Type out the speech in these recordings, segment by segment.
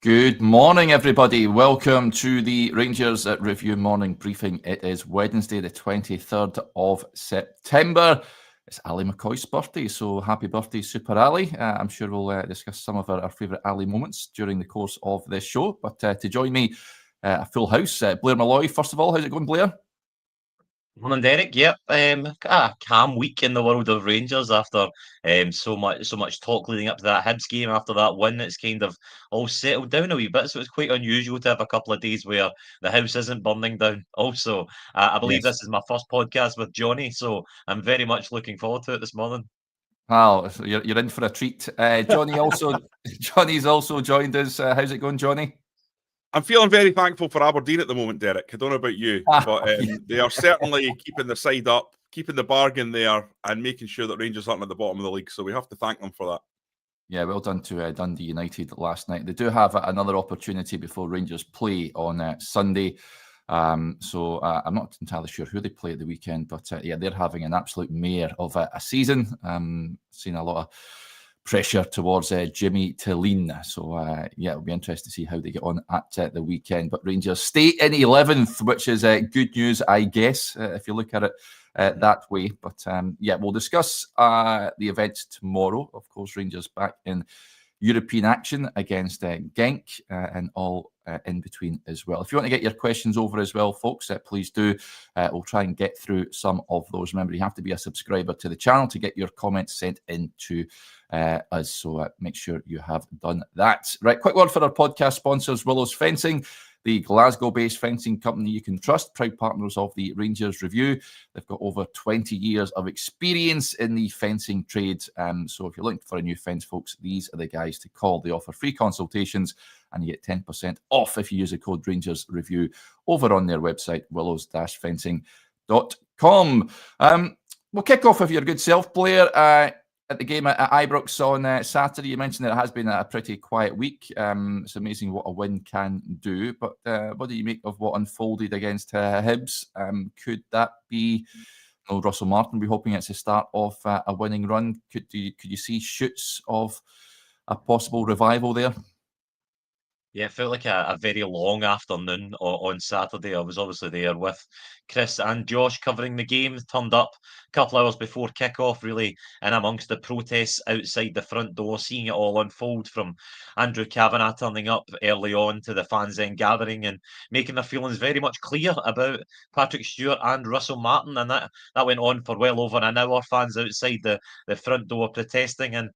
Good morning, everybody. Welcome to the Rangers Review Morning Briefing. It is Wednesday, the 23rd of September. It's Ali McCoy's birthday, so happy birthday, Super Ali. I'm sure we'll discuss some of our favourite Ali moments during the course of this show. But to join me, a full house, Blair Malloy. First of all, how's it going, Blair? Morning, Derek. Yep, a calm week in the world of Rangers after so much talk leading up to that Hibs game. After that win, it's kind of all settled down a wee bit. So it's quite unusual to have a couple of days where the house isn't burning down. Also, I believe Yes. this is my first podcast with Jonny, so I'm very much looking forward to it this morning. Wow, so you're in for a treat. Johnny's also joined us. How's it going, Jonny? I'm feeling very thankful for Aberdeen at the moment, Derek. I don't know about you, but they are certainly keeping the side up, keeping the bargain there, and making sure that Rangers aren't at the bottom of the league. So we have to thank them for that. Yeah, well done to Dundee United last night. They do have another opportunity before Rangers play on Sunday. So I'm not entirely sure who they play at the weekend, but yeah, they're having an absolute mare of a season. Seeing a lot of pressure towards Jimmy Tillin. So, yeah, it'll be interesting to see how they get on at the weekend. But Rangers stay in 11th, which is good news, I guess, if you look at it that way. But, yeah, we'll discuss the event tomorrow. Of course, Rangers back in European action against Genk and all in between as well. If you want to get your questions over as well, folks, please do. We'll try and get through some of those. Remember, you have to be a subscriber to the channel to get your comments sent in to us. So make sure you have done that. Right, quick word for our podcast sponsors, Willows Fencing, the Glasgow-based fencing company you can trust, proud partners of the Rangers Review. They've got over 20 years of experience in the fencing trade. So if you're looking for a new fence, folks, these are the guys to call. They offer free consultations and you get 10% off if you use the code Rangers Review over on their website, willows-fencing.com. We'll kick off with your good self, Blair. At the game at Ibrox on Saturday, you mentioned that it has been a pretty quiet week. It's amazing what a win can do. But what do you make of what unfolded against Hibs? Could that be Russell Martin? We're hoping it's the start of a winning run. Could you see shoots of a possible revival there? Yeah, it felt like a very long afternoon on Saturday. I was obviously there with Chris and Josh covering the game. Turned up a couple hours before kick-off, really, and amongst the protests outside the front door, seeing it all unfold from Andrew Kavanagh turning up early on to the fans then gathering and making their feelings very much clear about Patrick Stewart and Russell Martin. And that went on for well over an hour, fans outside the front door protesting. And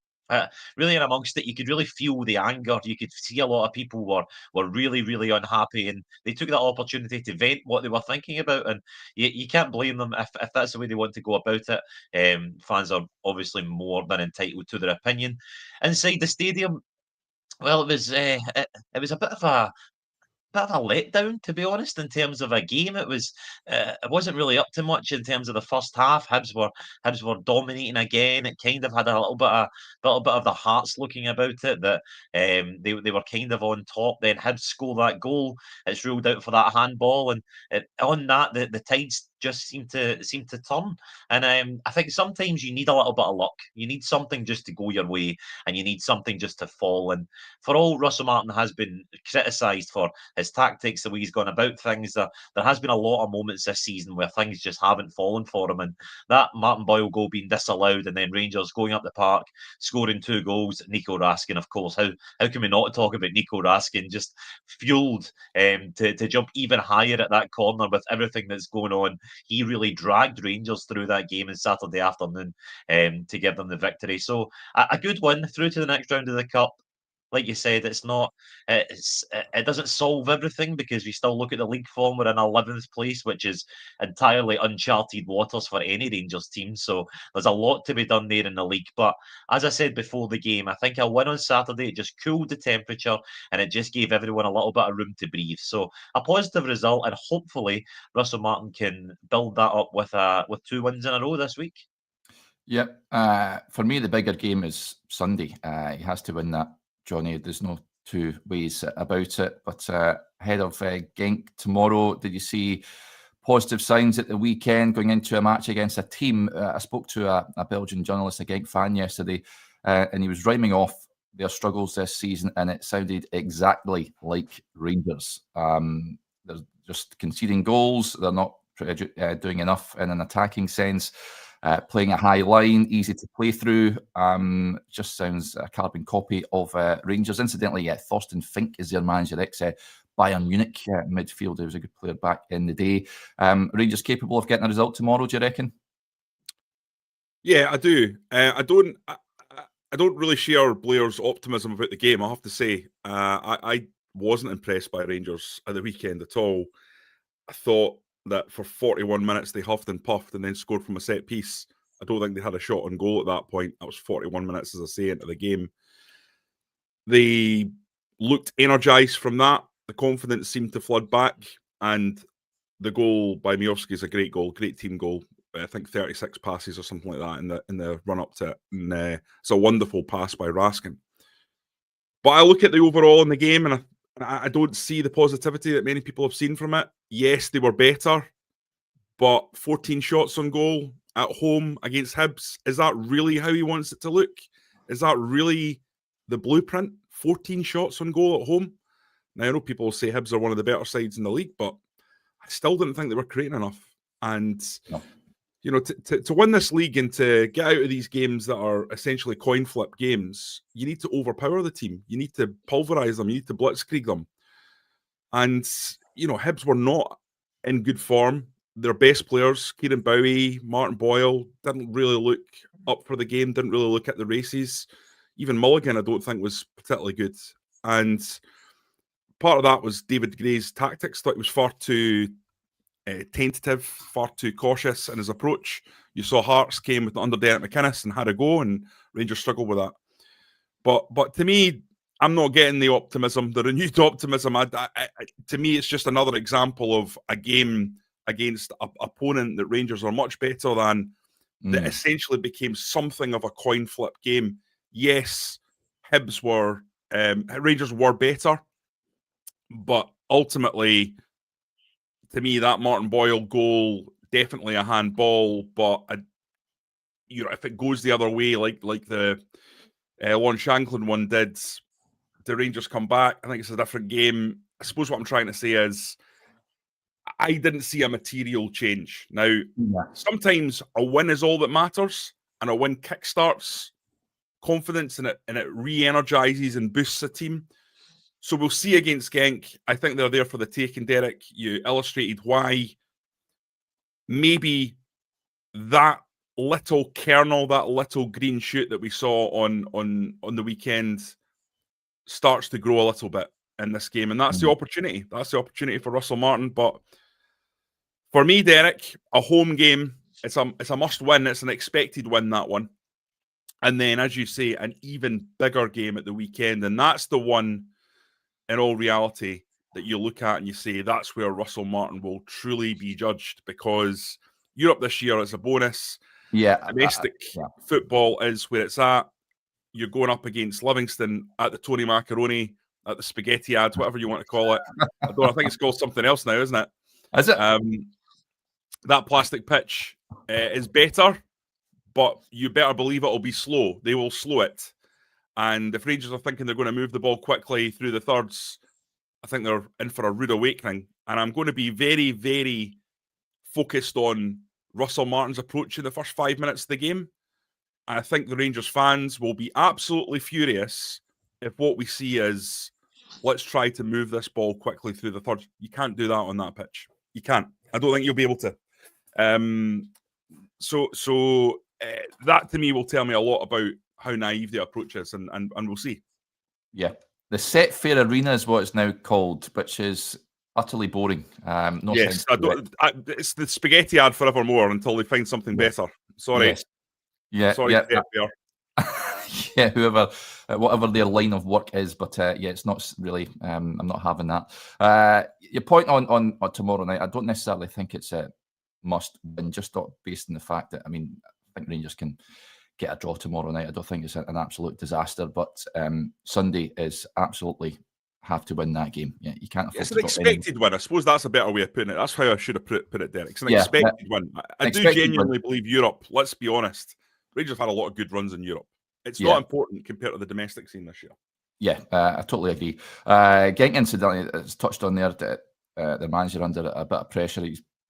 really, in amongst it, you could really feel the anger. You could see a lot of people were really, really unhappy, and they took that opportunity to vent what they were thinking about. And you can't blame them if that's the way they want to go about it. Fans are obviously more than entitled to their opinion. Inside the stadium, well, it was a bit of a letdown, to be honest, in terms of a game. It wasn't really up to much in terms of the first half. Hibs were dominating again. It kind of had a little bit of the Hearts looking about it, that they were kind of on top. Then Hibs score that goal. It's ruled out for that handball, and on that the tides just seem to turn. And I think sometimes you need a little bit of luck. You need something just to go your way, and you need something just to fall. And for all Russell Martin has been criticised for his tactics, the way he's gone about things, there has been a lot of moments this season where things just haven't fallen for him. And that Martin Boyle goal being disallowed, and then Rangers going up the park, scoring 2 goals. Nico Raskin, of course. How can we not talk about Nico Raskin? Just fueled to jump even higher at that corner with everything that's going on. He really dragged Rangers through that game on Saturday afternoon to give them the victory. So a good win through to the next round of the Cup. Like you said, it doesn't solve everything, because we still look at the league form. We're in 11th place, which is entirely uncharted waters for any Rangers team. So there's a lot to be done there in the league. But as I said before the game, I think a win on Saturday, it just cooled the temperature, and it just gave everyone a little bit of room to breathe. So a positive result, and hopefully Russell Martin can build that up with 2 wins in a row this week. Yep. For me, the bigger game is Sunday. He has to win that, Jonny. There's no two ways about it. But ahead of Genk tomorrow, did you see positive signs at the weekend going into a match against a team? I spoke to a Belgian journalist, a Genk fan yesterday, and he was rhyming off their struggles this season, and it sounded exactly like Rangers. They're just conceding goals. They're not doing enough in an attacking sense. Playing a high line, easy to play through. Just sounds a carbon copy of Rangers. Incidentally, Thorsten Fink is their manager, ex-Bayern Munich midfielder. He was a good player back in the day. Rangers capable of getting a result tomorrow, do you reckon? Yeah, I do. I don't really share Blair's optimism about the game, I have to say. I wasn't impressed by Rangers at the weekend at all. I thought that for 41 minutes they huffed and puffed and then scored from a set piece. I don't think they had a shot on goal at that point. That was 41 minutes, as I say, into the game. They looked energised from that. The confidence seemed to flood back, and the goal by Miovski is a great goal, great team goal. I think 36 passes or something like that in the run up to it. And it's a wonderful pass by Raskin. But I look at the overall in the game, and I don't see the positivity that many people have seen from it. Yes, they were better, but 14 shots on goal at home against Hibs, is that really how he wants it to look? Is that really the blueprint? 14 shots on goal at home? Now, I know people will say Hibs are one of the better sides in the league, but I still didn't think they were creating enough. And, you know, to win this league and to get out of these games that are essentially coin flip games, you need to overpower the team. You need to pulverise them. You need to blitzkrieg them. And, you know, Hibs were not in good form. Their best players, Kieran Bowie, Martin Boyle, didn't really look up for the game, didn't really look at the races. Even Mulligan, I don't think, was particularly good. And part of that was David Gray's tactics. Thought he was far too tentative, far too cautious in his approach. You saw Hearts came with under Derek McInnes and had a go, and Rangers struggled with that. But to me, I'm not getting the optimism, the renewed optimism. To me, it's just another example of a game against an opponent that Rangers are much better than, that essentially became something of a coin flip game. Yes, Rangers were better, but ultimately, to me, that Martin Boyle goal, definitely a handball, but if it goes the other way, like the Lon Shanklin one did, the Rangers come back. I think it's a different game. I suppose what I'm trying to say is, I didn't see a material change. Now, sometimes a win is all that matters, and a win kickstarts confidence, and it re-energizes and boosts a team. So we'll see against Genk. I think they're there for the taking, Derek. You illustrated why maybe that little kernel, that little green shoot that we saw on the weekend starts to grow a little bit in this game. And that's the opportunity. That's the opportunity for Russell Martin. But for me, Derek, a home game, it's a must win. It's an expected win, that one. And then, as you say, an even bigger game at the weekend. And that's the one, in all reality, that you look at and you say, that's where Russell Martin will truly be judged, because Europe this year is a bonus. Domestic football is where it's at. You're going up against Livingston at the Tony Macaroni, at the Spaghetti Ad, whatever you want to call it. I think it's called something else now, isn't it? Is it? That plastic pitch is better, but you better believe it'll be slow. They will slow it. And if Rangers are thinking they're going to move the ball quickly through the thirds, I think they're in for a rude awakening. And I'm going to be very, very focused on Russell Martin's approach in the first 5 minutes of the game. And I think the Rangers fans will be absolutely furious if what we see is, let's try to move this ball quickly through the thirds. You can't do that on that pitch. You can't. I don't think you'll be able to. So that to me will tell me a lot about how naive the approach is, and we'll see. Yeah. The Set Fair Arena is what it's now called, which is utterly boring. Yes, it's the Spaghetti Ad forevermore until they find something better. Sorry. Yes. Sorry, yeah, whatever their line of work is, but it's not really. I'm not having that. Your point on tomorrow night, I don't necessarily think it's a must win, just based on the fact that, I think Rangers can get a draw tomorrow night. I don't think it's an absolute disaster, but Sunday is absolutely have to win that game. Yeah, you can't. It's an expected win. I suppose that's a better way of putting it. That's how I should have put it, Derek. It's an expected win. I do genuinely believe Europe. Let's be honest. Rangers have had a lot of good runs in Europe. It's not important compared to the domestic scene this year. Yeah, I totally agree. Genk, incidentally, it's touched on there that the manager under a bit of pressure.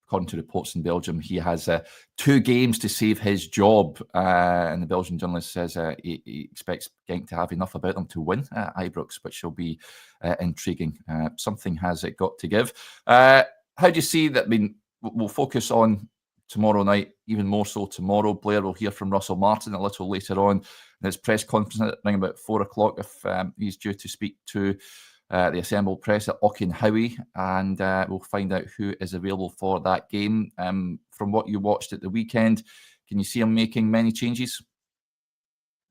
According to reports in Belgium, he has 2 games to save his job. And the Belgian journalist says he expects Genk to have enough about them to win at Ibrox, which will be intriguing. Something has it got to give. How do you see that? I mean, we'll focus on tomorrow night, even more so tomorrow. Blair will hear from Russell Martin a little later on in his press conference around about 4 o'clock if he's due to speak to the assembled press at Auchenhowie, and we'll find out who is available for that game. From what you watched at the weekend, can you see him making many changes?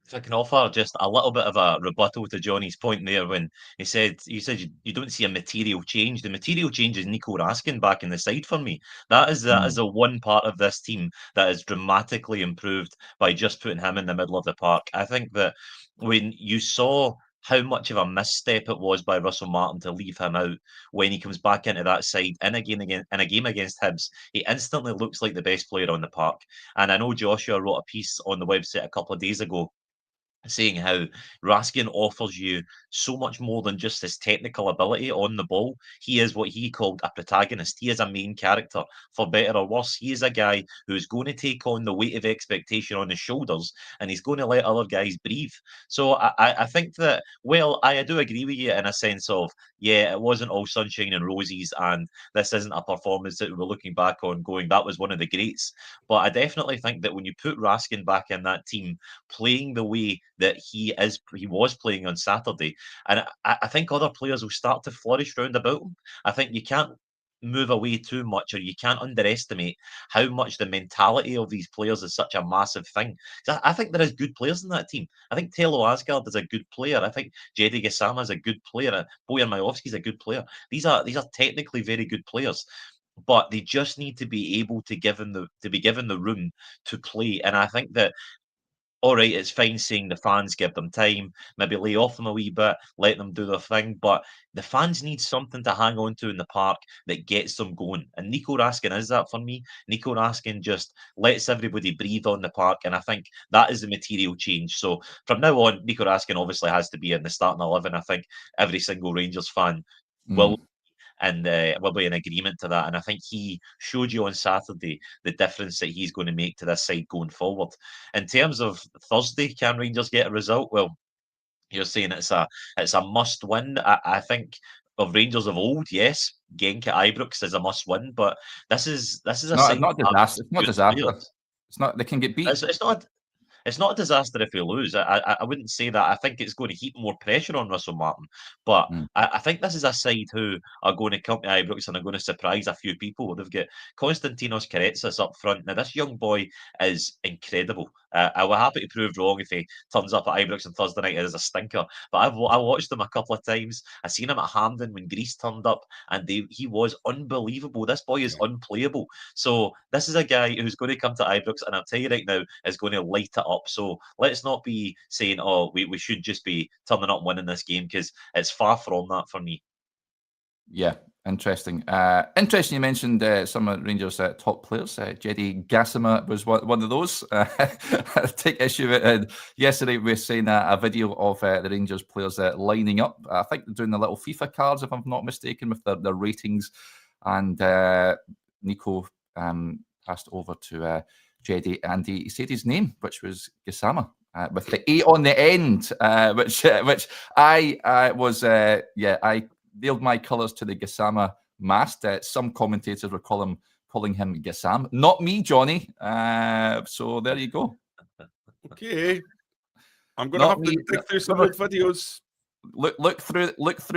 If I can offer just a little bit of a rebuttal to Johnny's point there when he said you don't see a material change. The material change is Nico Raskin back in the side for me. That is the one part of this team that is dramatically improved by just putting him in the middle of the park. I think that when you saw how much of a misstep it was by Russell Martin to leave him out when he comes back into that side in a game against Hibs, he instantly looks like the best player on the park. And I know Joshua wrote a piece on the website a couple of days ago saying how Raskin offers you so much more than just his technical ability on the ball. He is what he called a protagonist. He is a main character, for better or worse. He is a guy who's going to take on the weight of expectation on his shoulders, and he's going to let other guys breathe. So I think that, well, I do agree with you in a sense of, yeah, it wasn't all sunshine and roses, and this isn't a performance that we're looking back on going, that was one of the greats. But I definitely think that when you put Raskin back in that team, playing the way that he was playing on Saturday, and I think other players will start to flourish round about him. I think you can't move away too much, or you can't underestimate how much the mentality of these players is such a massive thing. I think there is good players in that team. I think Telo Asgard is a good player. I think Jedi Gassama is a good player. Bojan Majovski is a good player. These are technically very good players, but they just need to be able to be given the room to play. And I think that, all right, it's fine saying the fans give them time, maybe lay off them a wee bit, let them do their thing, but the fans need something to hang on to in the park that gets them going. And Nico Raskin is that for me. Nico Raskin just lets everybody breathe on the park, and I think that is the material change. So from now on, Nico Raskin obviously has to be in the starting 11. I think every single Rangers fan will. And we'll be in agreement to that. And I think he showed you on Saturday the difference that he's going to make to this side going forward. In terms of Thursday, can Rangers get a result? Well, you're saying it's a must win. I think of Rangers of old, yes, Genk at Ibrox is a must win, but this is a side Not disaster. It's not disaster. It's not. They can get beat. It's not a disaster if we lose. I wouldn't say that. I think it's going to heap more pressure on Russell Martin. But I think this is a side who are going to come to Ibrox and are going to surprise a few people. They've got Konstantinos Karetsis up front. Now, this young boy is incredible. I will happy to prove wrong if he turns up at Ibrox on Thursday night as a stinker. But I watched him a couple of times. I seen him at Hampden when Greece turned up, and he was unbelievable. This boy is unplayable. So this is a guy who's going to come to Ibrox, and I'll tell you right now, is going to light it up. So let's not be saying, oh, we should just be turning up and winning this game, because it's far from that for me. Yeah, interesting. Interesting you mentioned some of Rangers' top players. Jedi Gassama was one of those. I take issue with it. Yesterday we were seeing a video of the Rangers players lining up. I think they're doing the little FIFA cards, if I'm not mistaken, with their ratings. And Nico passed over to Jedi, and he said his name, which was Gassama, with the A on the end, which I was, I nailed my colours to the Gassama mast. Some commentators were calling him Gassam, not me, Johnny. So there you go. Okay, I'm going to have to dig through some old videos. Look through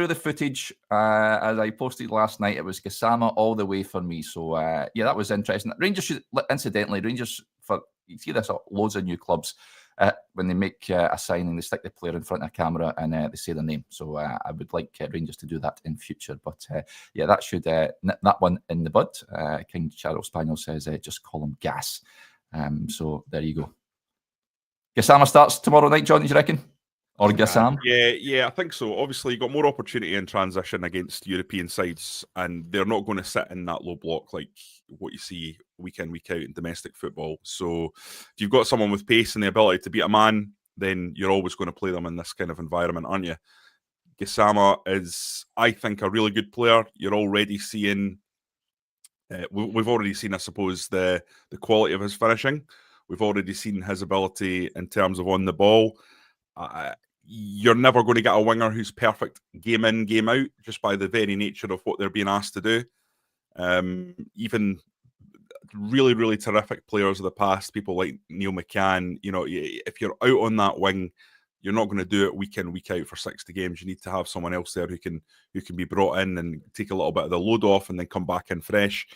the footage as I posted last night. It was Gassama all the way for me. So yeah, that was interesting. Rangers should, incidentally, you see this at loads of new clubs. When they make a signing, they stick the player in front of a camera and they say their name. So I would like Rangers to do that in future. But yeah, that should nip that one in the bud. King Charles Spaniel says just call him Gas. So there you go. Gassama starts tomorrow night, John, do you reckon? Or Gassam? Yeah, I think so. Obviously, you got more opportunity in transition against European sides, and they're not going to sit in that low block like what you see week in, week out in domestic football. So if you've got someone with pace and the ability to beat a man then you're always going to play them in this kind of environment, aren't you? Gassama is, I think, a really good player. You're already seeing, we've already seen, I suppose, the quality of his finishing. We've already seen his ability in terms of on the ball. You're never going to get a winger who's perfect game in, game out, just by the very nature of what they're being asked to do. Even really, really terrific players of the past, people like Neil McCann, if you're out on that wing, you're not going to do it week in, week out for 60 games. You need to have someone else there who can be brought in and take a little bit of the load off and then come back in fresh.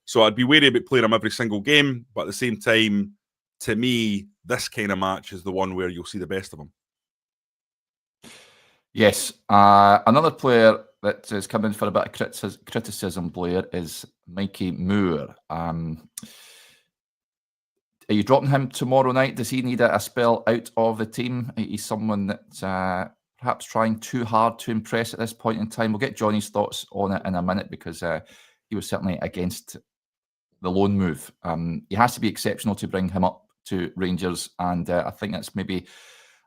So I'd be wary about playing him every single game, but at the same time, to me, this kind of match is the one where you'll see the best of him. Yes. Another player that is coming for a bit of criticism, Blair, is Mikey Moore. Are you dropping him tomorrow night? Does he need a spell out of the team? He's someone that perhaps trying too hard to impress at this point in time. We'll get Jonny's thoughts on it in a minute, because he was certainly against the loan move. He has to be exceptional to bring him up to Rangers, and I think that's maybe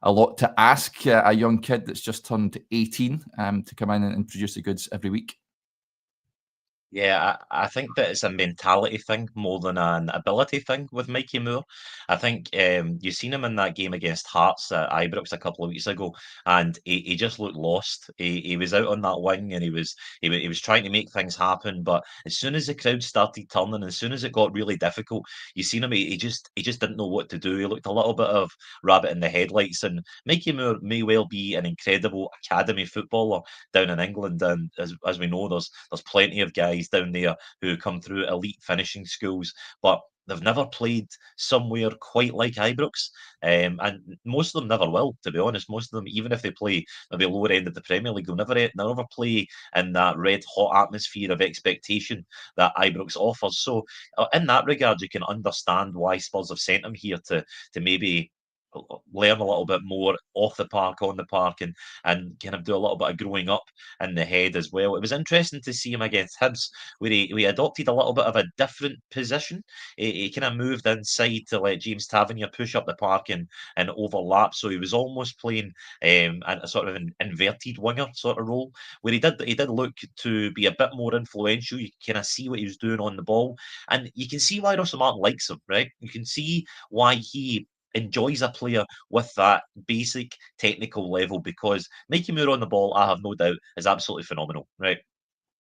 a lot to ask a young kid that's just turned 18 to come in and produce the goods every week. Yeah, I think that it's a mentality thing more than an ability thing with Mikey Moore. I think you've seen him in that game against Hearts at Ibrox a couple of weeks ago, and he just looked lost. He was out on that wing, and he was trying to make things happen. But as soon as the crowd started turning, as soon as it got really difficult, you seen him. He just didn't know what to do. He looked a little bit of rabbit in the headlights. And Mikey Moore may well be an incredible academy footballer down in England, and as we know, there's plenty of guys down there who come through elite finishing schools, but they've never played somewhere quite like Ibrox, and most of them never will, to be honest. Most of them, even if they play maybe lower end of the Premier League, they'll never play in that red hot atmosphere of expectation that Ibrox offers. So in that regard, you can understand why Spurs have sent him here to maybe learn a little bit more off the park, on the park, and kind of do a little bit of growing up in the head as well. It was interesting to see him against Hibs, where he adopted a little bit of a different position. He kind of moved inside to let James Tavernier push up the park and overlap. So he was almost playing a sort of an inverted winger sort of role, where he did look to be a bit more influential. You can kind of see what he was doing on the ball, and you can see why Russell Martin likes him, right? You can see why he enjoys a player with that basic technical level, because Mikey Moore on the ball, I have no doubt, is absolutely phenomenal, right?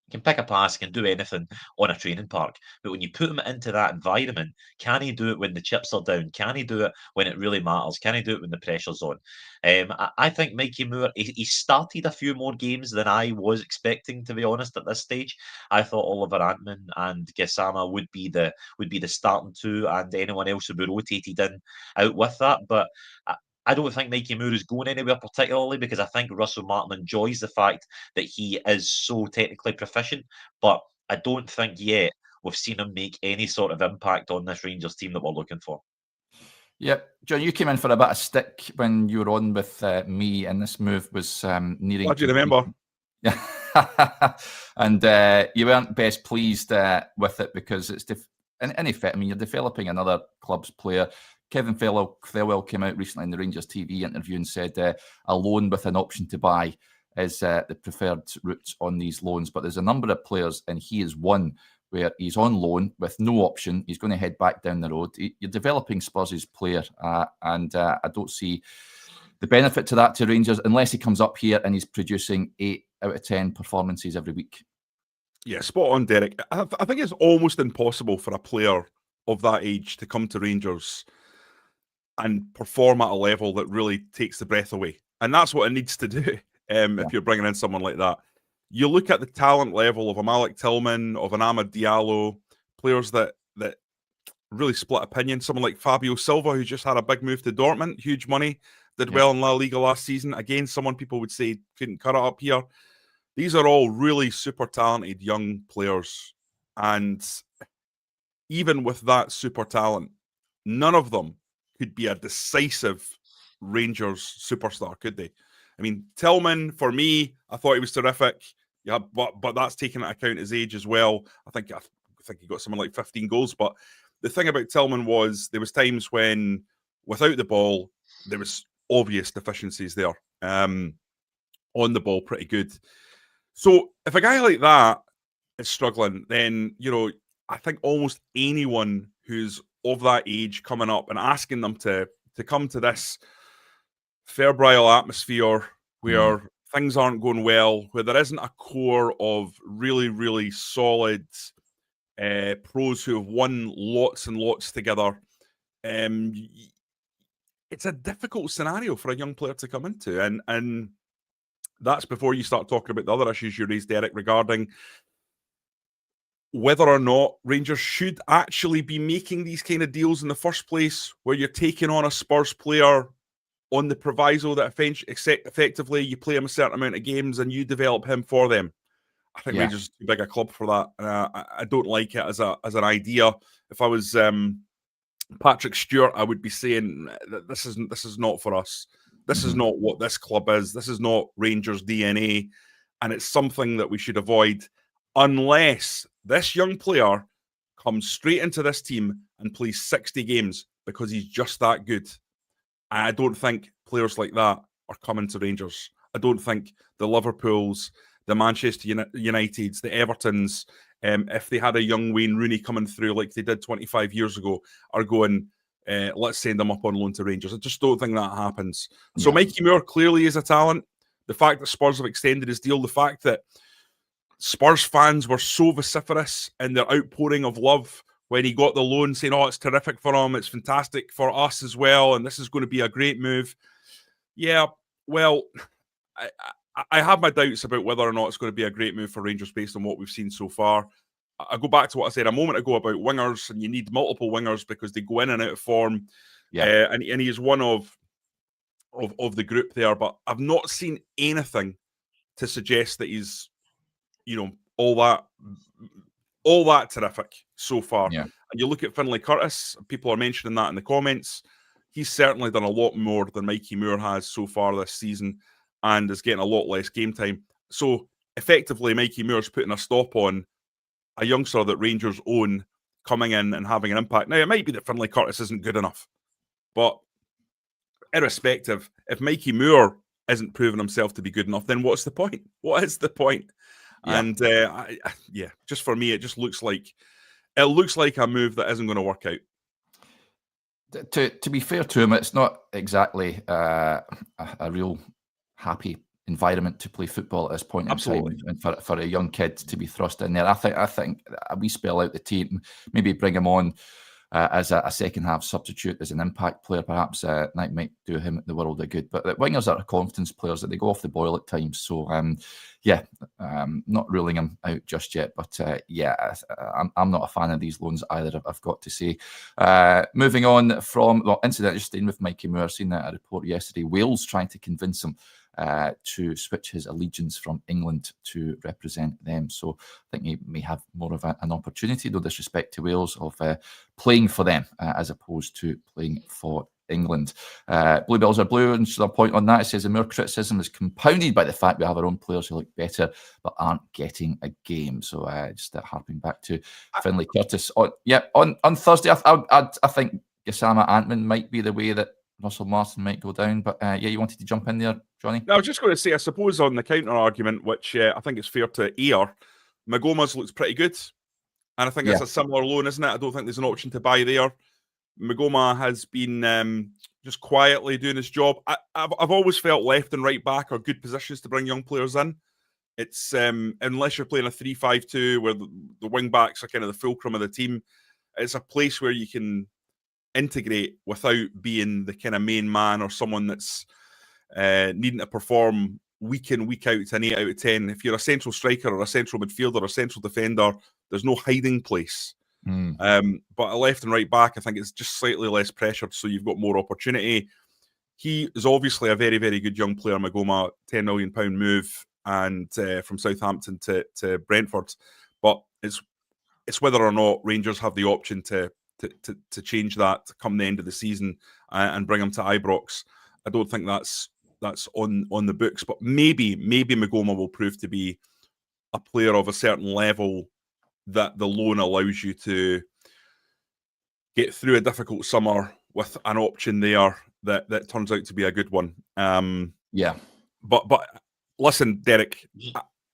He can pick a pass, can do anything on a training park. But when you put him into that environment, can he do it when the chips are down? Can he do it when it really matters? Can he do it when the pressure's on? I think Mikey Moore, he started a few more games than I was expecting, to be honest, at this stage. I thought Oliver Antman and Gassama would be the starting two, and anyone else would be rotated in out with that. But I don't think Mikey Moore is going anywhere particularly, because I think Russell Martin enjoys the fact that he is so technically proficient, but I don't think yet we've seen him make any sort of impact on this Rangers team that we're looking for. Yep. John, you came in for a bit of stick when you were on with me, and this move was nearing... Glad you remember. Yeah. And you weren't best pleased with it, because it's... in effect, I mean, you're developing another club's player. Kevin Thelwell came out recently in the Rangers TV interview and said a loan with an option to buy is the preferred route on these loans. But there's a number of players, and he is one, where he's on loan with no option. He's going to head back down the road. You're developing Spurs' player, and I don't see the benefit to that to Rangers unless he comes up here and he's producing 8 out of 10 performances every week. Yeah, spot on, Derek. I think it's almost impossible for a player of that age to come to Rangers and perform at a level that really takes the breath away. And that's what it needs to do if you're bringing in someone like that. You look at the talent level of a Malik Tillman, of an Amad Diallo, players that really split opinion. Someone like Fabio Silva, who just had a big move to Dortmund, huge money, did well in La Liga last season. Again, someone people would say couldn't cut it up here. These are all really super talented young players. And even with that super talent, none of them could be a decisive Rangers superstar, could they? I mean, Tillman, for me, I thought he was terrific. Yeah, but that's taken into account his age as well. I think he got something like 15 goals. But the thing about Tillman was there was times when, without the ball, there was obvious deficiencies there. On the ball, pretty good. So if a guy like that is struggling, then, you know, I think almost anyone who's of that age coming up and asking them to come to this febrile atmosphere where things aren't going well, where there isn't a core of really, really solid pros who have won lots and lots together, it's a difficult scenario for a young player to come into. And that's before you start talking about the other issues you raised, Derek, regarding whether or not Rangers should actually be making these kind of deals in the first place, where you're taking on a Spurs player on the proviso that effectively you play him a certain amount of games and you develop him for them. I think Rangers is too big a club for that. I don't like it as an idea. If I was Patrick Stewart, I would be saying that this is not for us. This is not what this club is. This is not Rangers DNA, and it's something that we should avoid unless this young player comes straight into this team and plays 60 games because he's just that good. I don't think players like that are coming to Rangers. I don't think the Liverpools, the Manchester Uniteds, the Evertons, if they had a young Wayne Rooney coming through like they did 25 years ago, are going, let's send them up on loan to Rangers. I just don't think that happens. So Mikey Moore clearly is a talent. The fact that Spurs have extended his deal, the fact that Spurs fans were so vociferous in their outpouring of love when he got the loan, saying, oh, it's terrific for him, it's fantastic for us as well, and this is going to be a great move. Yeah, well, I have my doubts about whether or not it's going to be a great move for Rangers based on what we've seen so far. I go back to what I said a moment ago about wingers, and you need multiple wingers because they go in and out of form. And he is one of the group there, but I've not seen anything to suggest that he's, you know, all that terrific so far. And you look at Finlay Curtis, people are mentioning that in the comments. He's certainly done a lot more than Mikey Moore has so far this season and is getting a lot less game time. So effectively, Mikey Moore's putting a stop on a youngster that Rangers own coming in and having an impact. Now, it might be that Finlay Curtis isn't good enough, but irrespective, if Mikey Moore isn't proving himself to be good enough, then what's the point? What is the point? And just for me, it just looks like a move that isn't going to work out. To be fair to him, it's not exactly a real happy environment to play football at this point in time, and for a young kid to be thrust in there. I think we spell out the team, maybe bring him on as a second half substitute, as an impact player, perhaps that might do him the world of good. But the wingers are confidence players, that they go off the boil at times. So not ruling him out just yet. But I'm not a fan of these loans either, I've got to say. Moving on from, incidentally, staying with Mikey Moore, I've seen a report yesterday, Wales trying to convince him to switch his allegiance from England to represent them. So I think he may have more of an opportunity, no disrespect to Wales, of playing for them as opposed to playing for England. Bluebells are blue, and so a point on that. It says the Moore criticism is compounded by the fact we have our own players who look better but aren't getting a game. So just harping back to Finlay Curtis. On Thursday, I think Gassama Antman might be the way that Russell Martin might go down, but you wanted to jump in there, Jonny? I was just going to say, I suppose on the counter argument, which I think it's fair to air, Magoma's looks pretty good, and I think it's a similar loan, isn't it? I don't think there's an option to buy there. Magoma has been just quietly doing his job. I've always felt left and right back are good positions to bring young players in. It's unless you're playing a 3-5-2 where the wing backs are kind of the fulcrum of the team, it's a place where you can integrate without being the kind of main man or someone that's needing to perform week in, week out to an 8 out of 10. If you're a central striker or a central midfielder or a central defender, there's no hiding place. But a left and right back, I think it's just slightly less pressured, so you've got more opportunity. He is obviously a very, very good young player, Magoma, £10 million move, and from Southampton to Brentford. But it's whether or not Rangers have the option to change that come the end of the season and bring him to Ibrox. I don't think that's on the books, but maybe Magoma will prove to be a player of a certain level that the loan allows you to get through a difficult summer with an option there that turns out to be a good one. Yeah. But listen, Derek,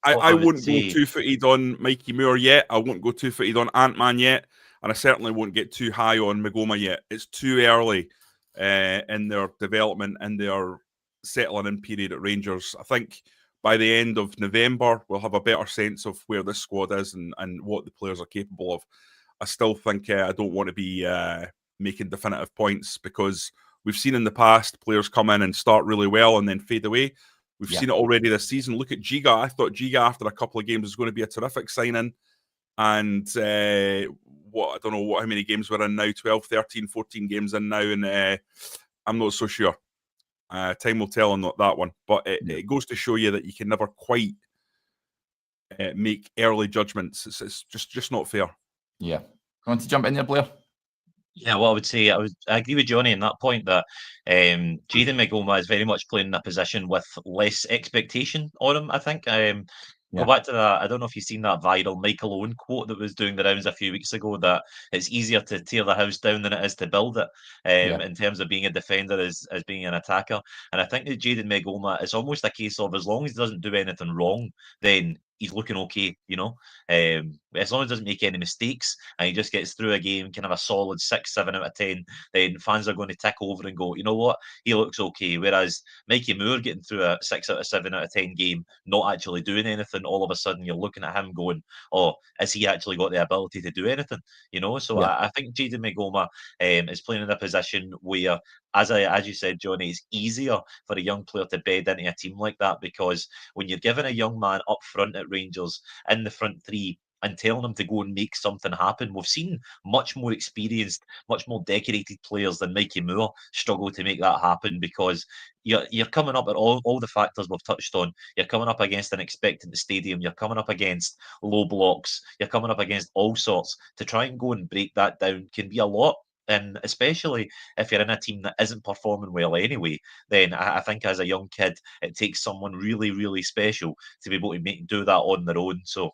I wouldn't go two-footed on Mikey Moore yet. I won't go two-footed on Ant-Man yet. And I certainly won't get too high on Magoma yet. It's too early in their development and their settling in period at Rangers. I think by the end of November, we'll have a better sense of where this squad is and what the players are capable of. I still think I don't want to be making definitive points, because we've seen in the past players come in and start really well and then fade away. We've seen it already this season. Look at Giga. I thought Giga, after a couple of games, was going to be a terrific signing. And I don't know how many games we're in now, 12, 13, 14 games in now, and I'm not so sure. Time will tell on that one. But it goes to show you that you can never quite make early judgments. It's just not fair. Yeah. You want to jump in there, Blair? Yeah, well, I would say I agree with Jonny on that point, that Jayden Magoma is very much playing in a position with less expectation on him, I think. Go back to that. I don't know if you've seen that viral Michael Owen quote that was doing the rounds a few weeks ago, that it's easier to tear the house down than it is to build it, in terms of being a defender as being an attacker. And I think that Jayden Magoma, it's almost a case of, as long as he doesn't do anything wrong, then he's looking okay, you know. As long as he doesn't make any mistakes and he just gets through a game kind of a solid 6, 7 out of 10, then fans are going to tick over and go, you know what, he looks okay. Whereas Mikey Moore getting through a 6 out of 7 out of 10 game, not actually doing anything, all of a sudden you're looking at him going, oh, has he actually got the ability to do anything? You know, so I think Jayden Magoma is playing in a position where, as you said, Jonny, it's easier for a young player to bed into a team like that, because when you're given a young man up front at Rangers in the front three and telling him to go and make something happen, we've seen much more experienced, much more decorated players than Mikey Moore struggle to make that happen, because you're coming up at all the factors we've touched on. You're coming up against an expectant stadium. You're coming up against low blocks. You're coming up against all sorts. To try and go and break that down can be a lot. And especially if you're in a team that isn't performing well anyway, then I think as a young kid, it takes someone really, really special to be able to do that on their own. So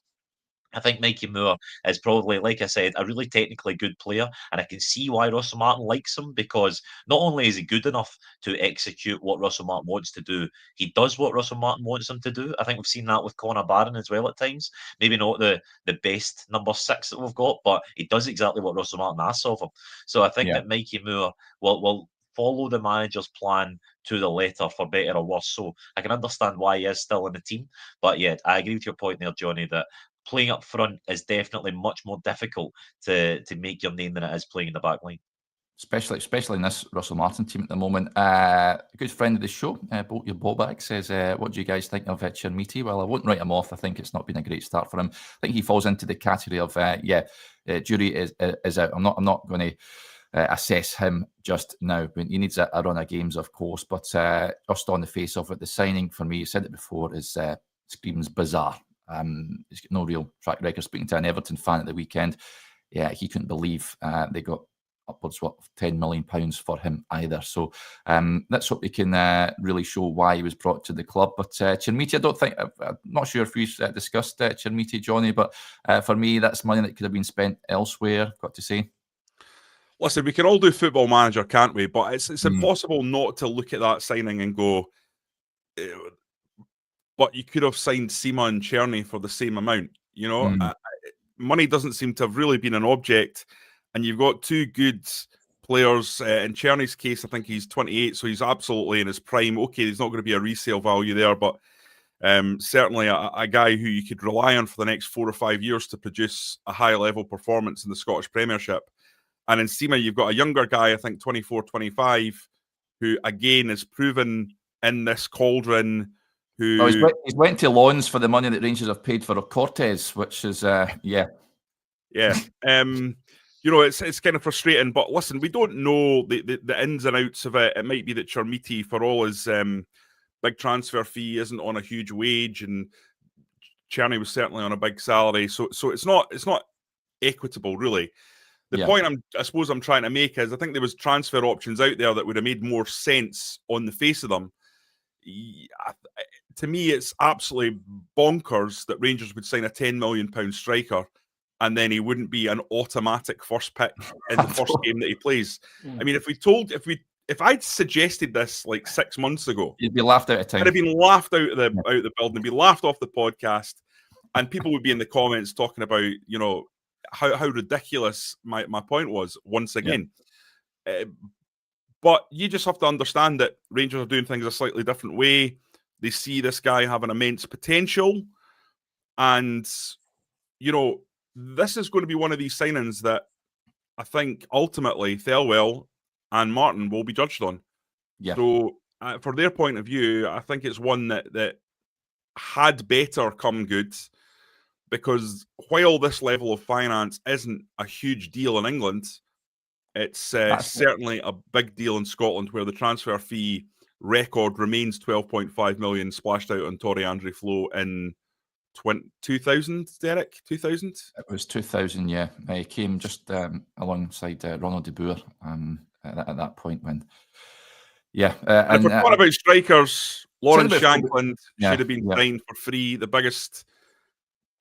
I think Mikey Moore is probably, like I said, a really technically good player, and I can see why Russell Martin likes him, because not only is he good enough to execute what Russell Martin wants to do, he does what Russell Martin wants him to do. I think we've seen that with Connor Barron as well at times. Maybe not the best number 6 that we've got, but he does exactly what Russell Martin asks of him. So I think that Mikey Moore will follow the manager's plan to the letter, for better or worse. So I can understand why he is still in the team. But yeah, I agree with your point there, Jonny, that playing up front is definitely much more difficult to make your name than it is playing in the back line. Especially in this Russell Martin team at the moment. A good friend of the show, Bolt Your Ballbag, says, what do you guys think of Chermiti? Well, I won't write him off. I think it's not been a great start for him. I think he falls into the category of, jury is out. I'm not going to assess him just now. He needs a run of games, of course, but just on the face of it, the signing for me, I said it before, is screams bizarre. He's got no real track record. Speaking to an Everton fan at the weekend, he couldn't believe they got upwards of £10 million for him either. So let's hope he can really show why he was brought to the club. But Chermiti, I'm not sure if we've discussed Chermiti, Jonny, but for me, that's money that could have been spent elsewhere, got to say. Listen, we can all do Football Manager, can't we? But it's impossible not to look at that signing and go, but you could have signed Sima and Cherny for the same amount. You know, money doesn't seem to have really been an object. And you've got two good players. In Cherny's case, I think he's 28, so he's absolutely in his prime. Okay, there's not going to be a resale value there, but certainly a guy who you could rely on for the next 4 or 5 years to produce a high-level performance in the Scottish Premiership. And in Sima, you've got a younger guy, I think 24, 25, who, again, is proven in this cauldron. He's went to loans for the money that Rangers have paid for Cortez, which is, You know, it's kind of frustrating. But listen, we don't know the ins and outs of it. It might be that Chermiti, for all his big transfer fee, isn't on a huge wage, and Cherny was certainly on a big salary. So it's not equitable, really. The point I suppose I'm trying to make is I think there was transfer options out there that would have made more sense on the face of them. To me, it's absolutely bonkers that Rangers would sign a £10 million striker and then he wouldn't be an automatic first pick in the first game that he plays. I mean, if if I'd suggested this like 6 months ago, you'd be laughed out of town. I'd have been laughed out of the building, be laughed off the podcast, and people would be in the comments talking about, you know, how ridiculous my point was once again. But you just have to understand that Rangers are doing things a slightly different way. They see this guy having immense potential, and you know, this is going to be one of these signings that I think ultimately Thelwell and Martin will be judged on. Yeah. So for their point of view, I think it's one that had better come good, because while this level of finance isn't a huge deal in England, it's certainly a big deal in Scotland, where the transfer fee record remains 12.5 million splashed out on Torrey Andre Flo in 2000, Derek? 2000? It was 2000, yeah. He came just alongside Ronald de Boer at that point when... Yeah. And if we're talking about strikers, Lawrence Shankland Yeah, should have been signed for free. The biggest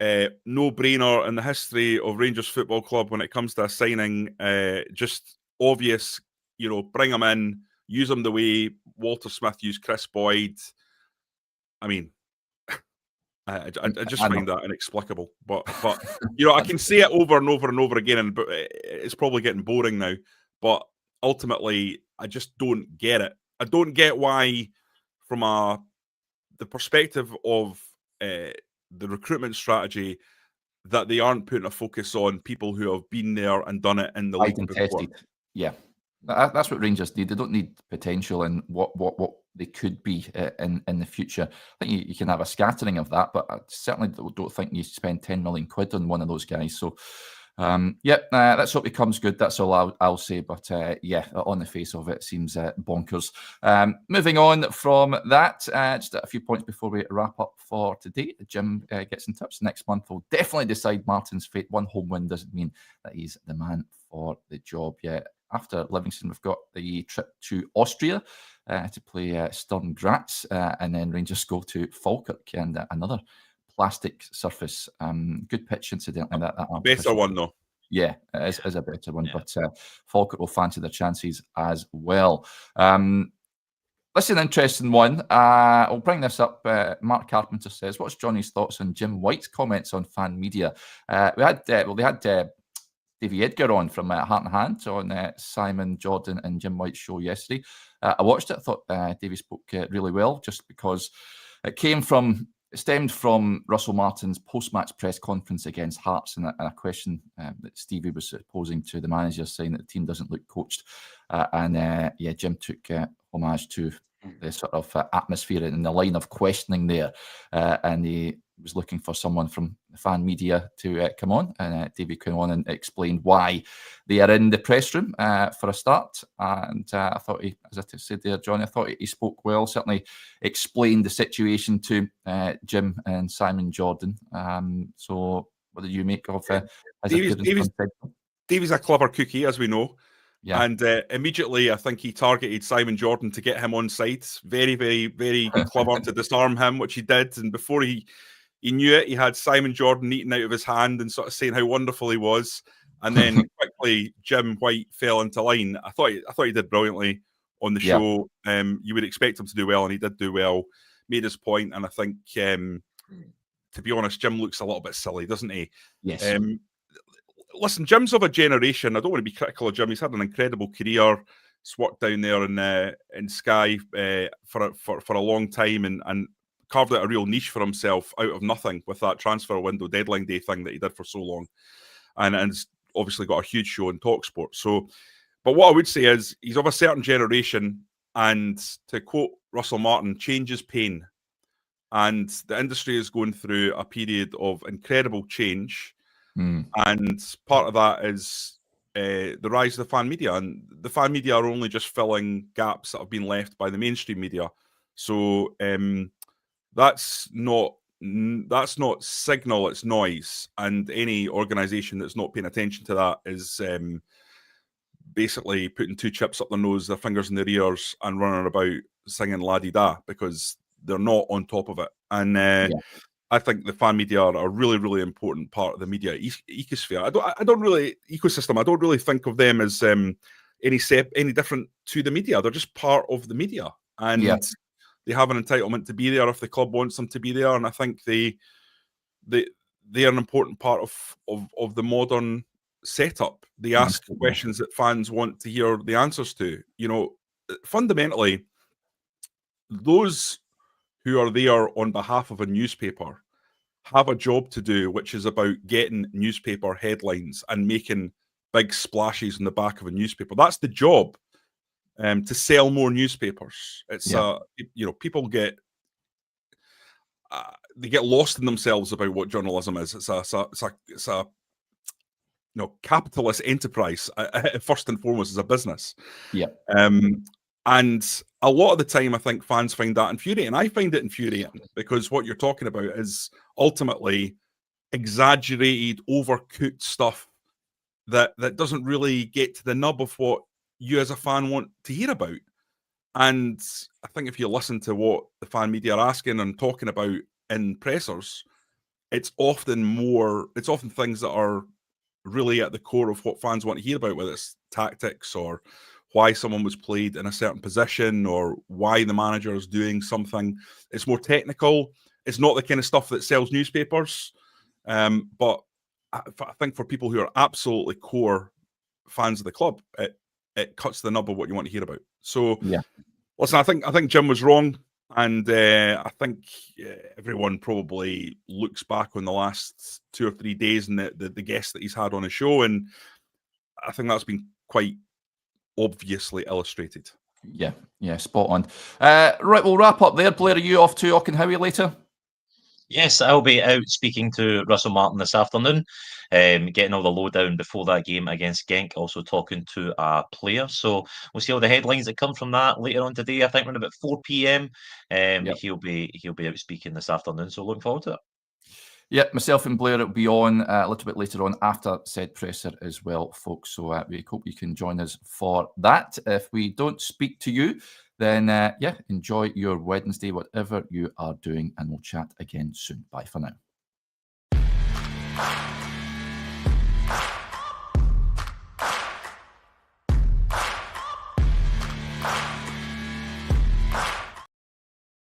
no-brainer in the history of Rangers Football Club when it comes to a signing. Just obvious, you know, bring him in, use him the way Walter Smith used Chris Boyd. I mean, I just find that inexplicable. But you know, I can say it over and over and over again, and it's probably getting boring now. But ultimately, I just don't get it. I don't get why, from the perspective of the recruitment strategy, that they aren't putting a focus on people who have been there and done it in the league before. Tested. Yeah, that's what Rangers need. They don't need potential and what they could be in the future. I think you can have a scattering of that, but I certainly don't think you spend 10 million quid on one of those guys. So, let's hope it comes good. That's all I'll say. But on the face of it, seems bonkers. Moving on from that, just a few points before we wrap up for today. Jim gets in touch. Next month will definitely decide Martin's fate. One home win doesn't mean that he's the man for the job yet. After Livingston, we've got the trip to Austria to play Sturm Graz, and then Rangers go to Falkirk and another plastic surface. Good pitch, incidentally. That better one, though. Yeah, it is a better one, but Falkirk will fancy their chances as well. This is an interesting one. I'll bring this up. Mark Carpenter says, what's Johnny's thoughts on Jim White's comments on fan media? They had Davey Edgar on from Heart and Hand on Simon Jordan and Jim White's show yesterday. I watched it. I thought Davey spoke really well, just because it stemmed from Russell Martin's post-match press conference against Hearts, and a question that Stevie was posing to the manager, saying that the team doesn't look coached. Jim took homage to the sort of atmosphere and the line of questioning there, and he was looking for someone from the fan media to come on, and Davey came on and explained why they are in the press room for a start. And I thought he, as I said there, Johnny, I thought he spoke well, certainly explained the situation to Jim and Simon Jordan. So what did you make of Davey's a clever cookie, as we know. Yeah. And immediately, I think he targeted Simon Jordan to get him on side. Very, very, very clever to disarm him, which he did. And before he knew it, he had Simon Jordan eating out of his hand and sort of saying how wonderful he was. And then quickly, Jim White fell into line. I thought he did brilliantly on the show. You would expect him to do well, and he did do well. Made his point, and I think, to be honest, Jim looks a little bit silly, doesn't he? Yes. Listen, Jim's of a generation. I don't want to be critical of Jim. He's had an incredible career. He's worked down there in Sky for a long time and carved out a real niche for himself out of nothing with that transfer window deadline day thing that he did for so long. And he's obviously got a huge show in TalkSport. So, but what I would say is he's of a certain generation, and to quote Russell Martin, change is pain. And the industry is going through a period of incredible change. And part of that is the rise of the fan media, and the fan media are only just filling gaps that have been left by the mainstream media. So that's not signal, it's noise, and any organisation that's not paying attention to that is basically putting two chips up their nose, their fingers in their ears, and running about singing la-di-da, because they're not on top of it. And I think the fan media are a really, really important part of the media ecosphere. I don't really think of them as any different to the media. They're just part of the media, and they have an entitlement to be there if the club wants them to be there. And I think they are an important part of the modern setup. They ask questions that fans want to hear the answers to. You know, fundamentally, those who are there on behalf of a newspaper have a job to do, which is about getting newspaper headlines and making big splashes in the back of a newspaper. That's the job, to sell more newspapers. It's you know, people get they get lost in themselves about what journalism is. It's a you know, capitalist enterprise, first and foremost, as a business. And a lot of the time, I think fans find that infuriating. I find it infuriating because what you're talking about is ultimately exaggerated, overcooked stuff that doesn't really get to the nub of what you as a fan want to hear about. And I think if you listen to what the fan media are asking and talking about in pressers, it's often things that are really at the core of what fans want to hear about, whether it's tactics or why someone was played in a certain position or why the manager is doing something. It's more technical. It's not the kind of stuff that sells newspapers. But I think for people who are absolutely core fans of the club, it cuts the nub of what you want to hear about. So, listen, I think Jim was wrong. And I think everyone probably looks back on the last 2 or 3 days and the guests that he's had on his show. And I think that's been quite obviously illustrated. Yeah, spot on. Right, we'll wrap up there. Blair, are you off to Auchenhowie later? Yes, I'll be out speaking to Russell Martin this afternoon, getting all the lowdown before that game against Genk, also talking to a player. So we'll see all the headlines that come from that later on today. I think around about 4 p.m. He'll be out speaking this afternoon. So looking forward to it. Yeah, myself and Blair will be on a little bit later on after said presser as well, folks. So we hope you can join us for that. If we don't speak to you, then enjoy your Wednesday, whatever you are doing, and we'll chat again soon. Bye for now.